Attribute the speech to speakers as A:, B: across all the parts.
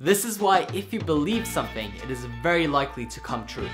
A: This is why if you believe something, it is very likely to come true.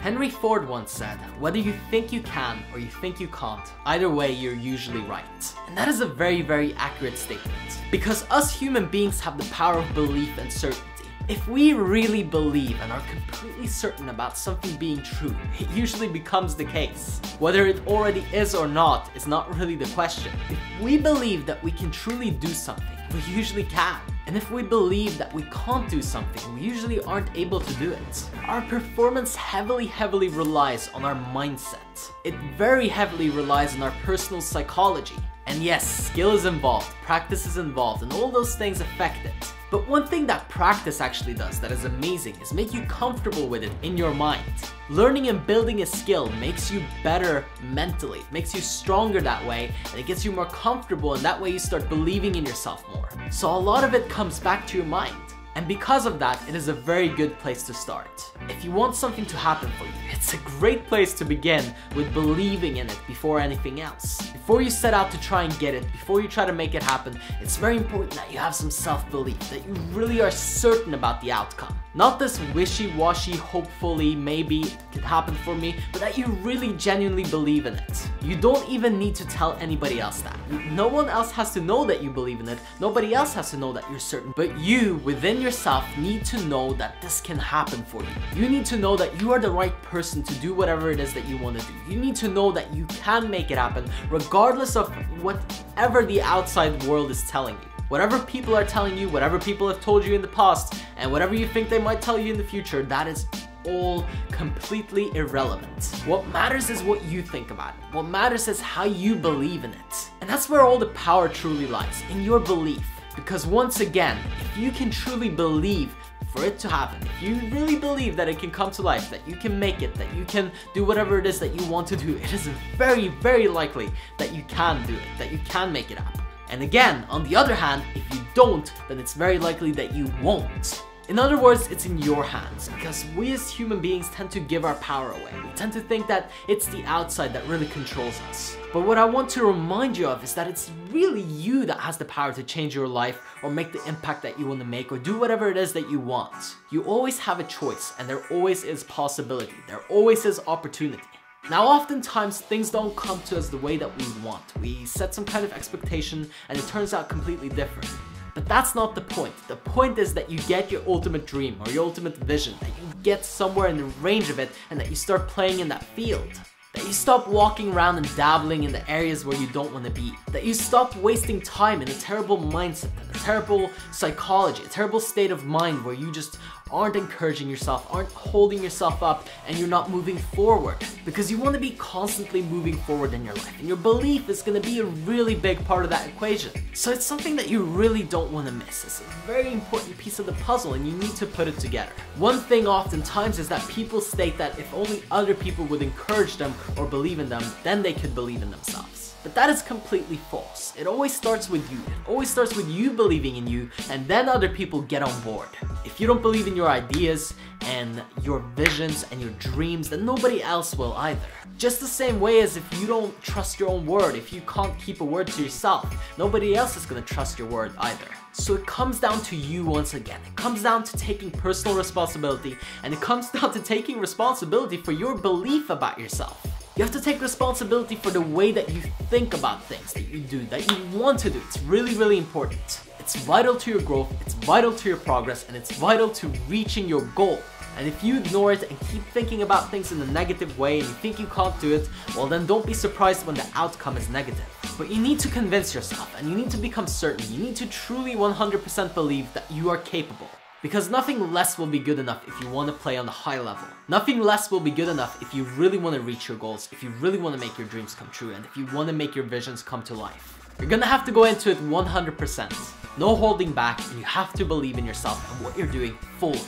A: Henry Ford once said, whether you think you can or you think you can't, either way you're usually right. And that is a very, very accurate statement. Because us human beings have the power of belief and certainty. If we really believe and are completely certain about something being true, it usually becomes the case. Whether it already is or not is not really the question. If we believe that we can truly do something, we usually can. And if we believe that we can't do something, we usually aren't able to do it. Our performance heavily relies on our mindset. It very heavily relies on our personal psychology. And yes, skill is involved, practice is involved, and all those things affect it. But one thing that practice actually does that is amazing is make you comfortable with it in your mind. Learning and building a skill makes you better mentally, it makes you stronger that way, and it gets you more comfortable, and that way you start believing in yourself more. So a lot of it comes back to your mind. And because of that, it is a very good place to start. If you want something to happen for you, it's a great place to begin with believing in it before anything else. Before you set out to try and get it, before you try to make it happen, it's very important that you have some self-belief, that you really are certain about the outcome. Not this wishy-washy, hopefully, maybe it could happen for me, but that you really genuinely believe in it. You don't even need to tell anybody else that. No one else has to know that you believe in it, nobody else has to know that you're certain, but you, within yourself, need to know that this can happen for you. You need to know that you are the right person to do whatever it is that you want to do. You need to know that you can make it happen, regardless of whatever the outside world is telling you. Whatever people are telling you, whatever people have told you in the past, and whatever you think they might tell you in the future, that is all completely irrelevant. What matters is what you think about it. What matters is how you believe in it. And that's where all the power truly lies, in your belief. Because once again, if you can truly believe for it to happen, if you really believe that it can come to life, that you can make it, that you can do whatever it is that you want to do, it is very likely that you can do it, that you can make it happen. And again, on the other hand, if you don't, then it's very likely that you won't. In other words, it's in your hands, because we as human beings tend to give our power away. We tend to think that it's the outside that really controls us. But what I want to remind you of is that it's really you that has the power to change your life or make the impact that you want to make or do whatever it is that you want. You always have a choice, and there always is possibility. There always is opportunity. Now, oftentimes things don't come to us the way that we want. We set some kind of expectation and it turns out completely different. But that's not the point. The point is that you get your ultimate dream or your ultimate vision, that you get somewhere in the range of it and that you start playing in that field. That you stop walking around and dabbling in the areas where you don't want to be. That you stop wasting time in a terrible mindset, a terrible psychology, a terrible state of mind where you just aren't encouraging yourself, aren't holding yourself up, and you're not moving forward. Because you want to be constantly moving forward in your life, and your belief is going to be a really big part of that equation. So it's something that you really don't want to miss. It's a very important piece of the puzzle, and you need to put it together. One thing oftentimes is that people state that if only other people would encourage them or believe in them, then they could believe in themselves. But that is completely false. It always starts with you. It always starts with you believing in you, and then other people get on board. If you don't believe in your ideas and your visions and your dreams, then nobody else will either. Just the same way as if you don't trust your own word, if you can't keep a word to yourself, nobody else is gonna trust your word either. So it comes down to you once again. It comes down to taking personal responsibility, and it comes down to taking responsibility for your belief about yourself. You have to take responsibility for the way that you think about things that you do, that you want to do. It's really important. It's vital to your growth, it's vital to your progress, and it's vital to reaching your goal. And if you ignore it and keep thinking about things in a negative way and you think you can't do it, well then don't be surprised when the outcome is negative. But you need to convince yourself, and you need to become certain. You need to truly 100% believe that you are capable. Because nothing less will be good enough if you want to play on a high level. Nothing less will be good enough if you really want to reach your goals, if you really want to make your dreams come true, and if you want to make your visions come to life. You're gonna have to go into it 100%. No holding back, and you have to believe in yourself and what you're doing fully.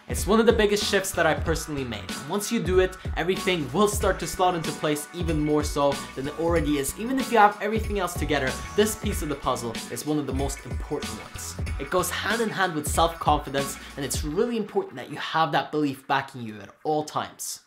A: It's one of the biggest shifts that I personally made. And once you do it, everything will start to slot into place even more so than it already is. Even if you have everything else together, this piece of the puzzle is one of the most important ones. It goes hand in hand with self-confidence, and it's really important that you have that belief backing you at all times.